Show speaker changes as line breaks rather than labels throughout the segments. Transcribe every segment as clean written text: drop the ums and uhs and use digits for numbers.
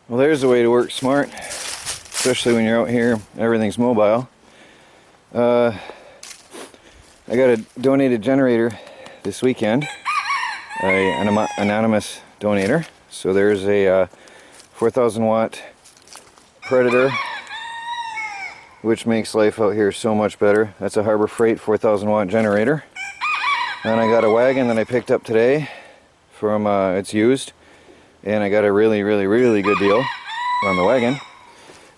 Well, there's a way to work smart, especially when you're out here, everything's mobile. I got a donated generator this weekend, an anonymous donator. So there's a 4,000 watt Predator, which makes life out here so much better. That's a Harbor Freight 4,000 watt generator. And I got a wagon that I picked up today from, it's used. And I got a really good deal on the wagon.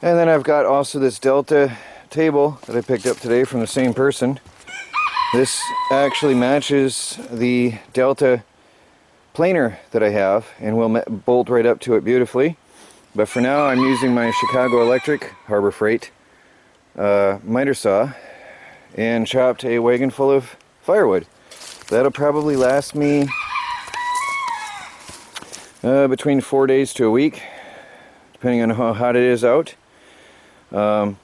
And then I've got also this Delta table that I picked up today from the same person. This actually matches the Delta planer that I have and will bolt right up to it beautifully. But for now I'm using my Chicago Electric Harbor Freight miter saw and chopped a wagon full of firewood. That'll probably last me between 4 days to a week, depending on how hot it is out. And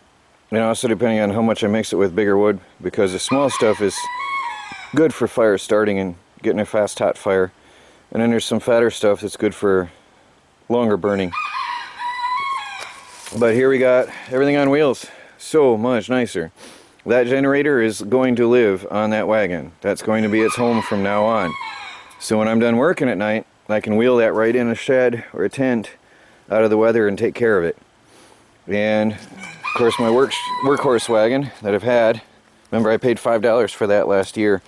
also depending on how much I mix it with bigger wood, because the small stuff is good for fire starting and getting a fast hot fire. And then there's some fatter stuff that's good for longer burning. But here we got everything on wheels. So much nicer. That generator is going to live on that wagon. That's going to be its home from now on. So when I'm done working at night, I can wheel that right in a shed or a tent out of the weather and take care of it. And of course my workhorse wagon that I've had, remember I paid $5 for that last year.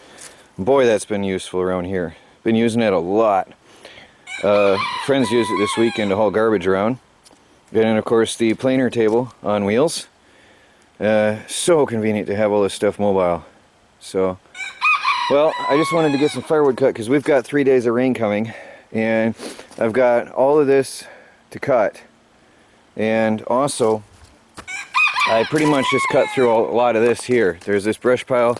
Boy, that's been useful around here. Been using it a lot. Friends used it this weekend to haul garbage around. And then of course the planer table on wheels. So convenient to have all this stuff mobile. So, well, I just wanted to get some firewood cut because we've got 3 days of rain coming. And I've got all of this to cut. And also, I pretty much just cut through a lot of this here. There's this brush pile.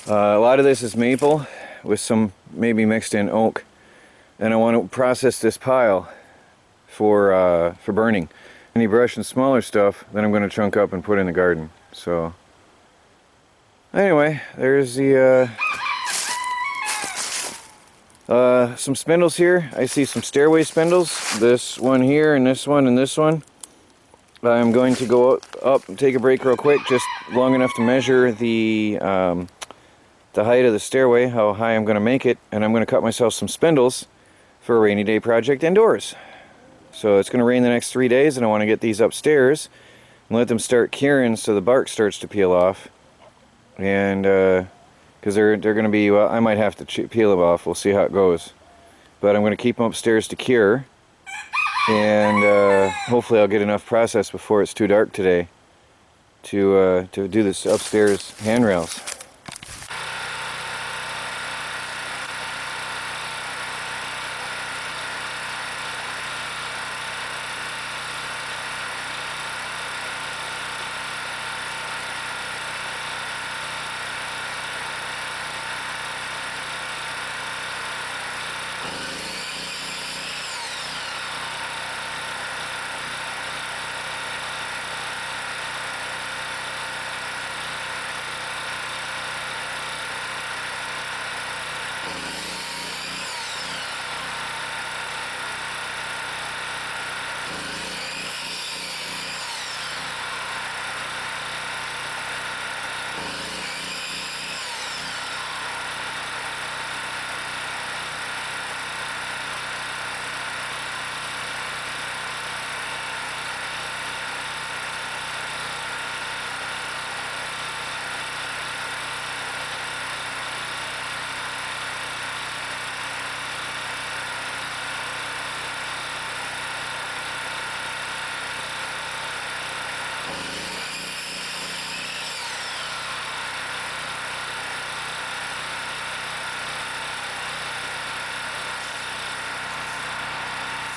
A lot of this is maple with some maybe mixed in oak. And I want to process this pile for burning. Any brush and smaller stuff, then I'm going to chunk up and put in the garden. So, anyway, there's the some spindles here. I see some Stairway spindles. This one here and this one and this one. I'm going to go up and take a break real quick, just long enough to measure the height of the stairway, how high I'm going to make it, and I'm going to cut myself some spindles for a rainy day project indoors. So it's going to rain the next 3 days, and I want to get these upstairs and let them start curing so the bark starts to peel off. And because they're going to be, well, I might have to peel them off. We'll see how it goes. But I'm going to keep them upstairs to cure. And hopefully I'll get enough process before it's too dark today to do this upstairs handrails.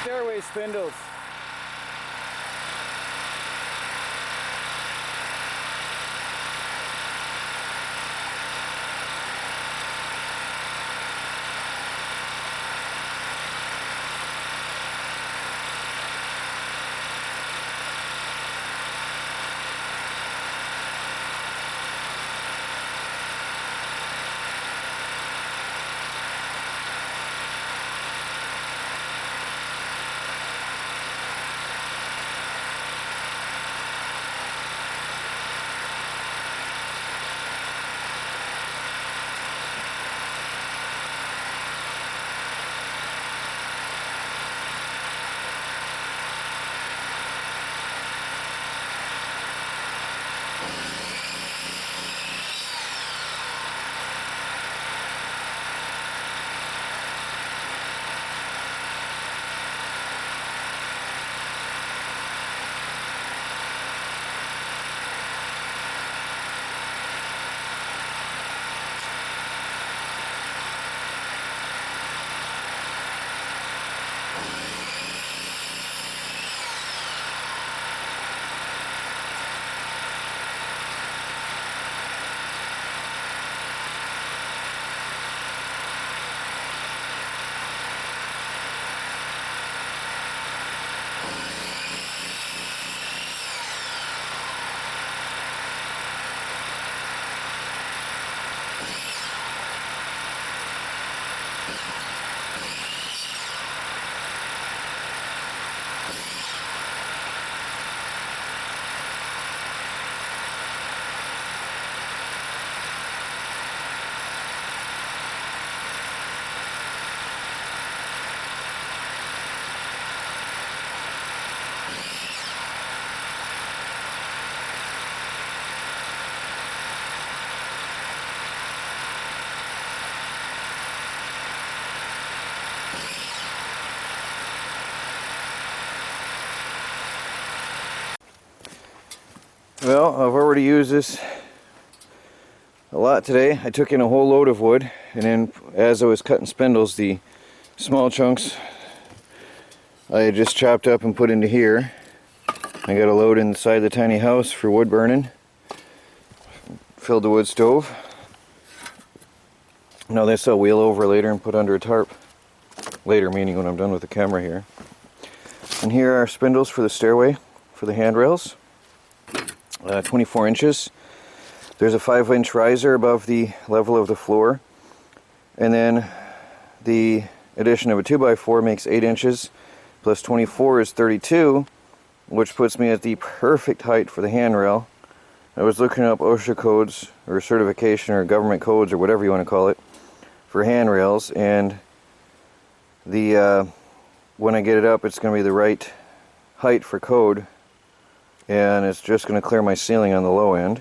Stairway spindles. Well, I've already used this a lot today. I took in a whole load of wood, and then as I was cutting spindles, the small chunks I just chopped up and put into here. I got a load inside the tiny house for wood burning. Filled the wood stove. Now this I'll wheel over later and put under a tarp. Later, meaning when I'm done with the camera here. And here are spindles for the stairway, for the handrails. 24 inches. There's a 5-inch riser above the level of the floor, and then the addition of a 2x4 makes 8 inches, plus 24 is 32, which puts me at the perfect height for the handrail. I was looking up OSHA codes, or certification, or government codes, or whatever you want to call it, for handrails, and the when I get it up, it's going to be the right height for code, and it's just going to clear my ceiling on the low end,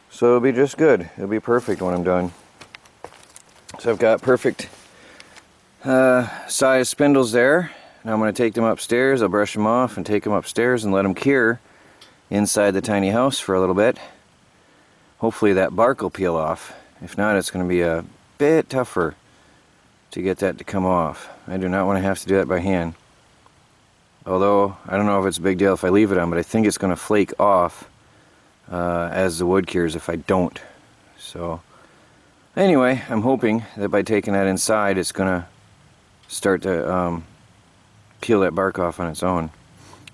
so it'll be just good. It'll be perfect when I'm done. So I've got perfect size spindles there. Now I'm going to take them upstairs. I'll brush them off and take them upstairs and let them cure inside the tiny house for a little bit. Hopefully that bark will peel off. If not, it's going to be a bit tougher to get that to come off. I do not want to have to do that by hand. Although, I don't know if it's a big deal if I leave it on, but I think it's going to flake off as the wood cures if I don't. So, anyway, I'm hoping that by taking that inside, it's going to start to peel that bark off on its own.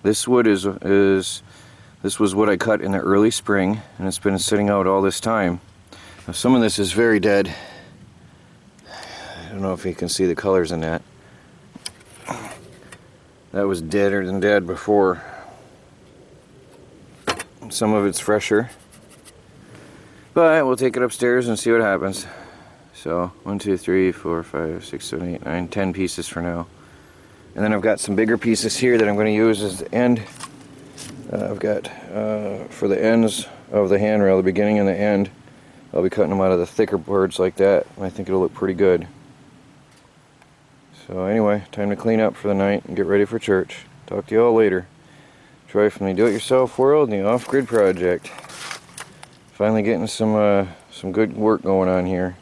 This wood this was wood I cut in the early spring, and it's been sitting out all this time. Now, some of this is very dead. I don't know if you can see the colors in that. That was deader than dead before. Some of it's fresher. But we'll take it upstairs and see what happens. So, 1, 2, 3, 4, 5, 6, 7, 8, 9, 10 pieces for now. And then I've got some bigger pieces here that I'm going to use as the end. I've got, for the ends of the handrail, the beginning and the end, I'll be cutting them out of the thicker boards like that. I think it'll look pretty good. So anyway, time to clean up for the night and get ready for church. Talk to you all later. Troy from the Do-It-Yourself World and the Off-Grid Project. Finally getting some good work going on here.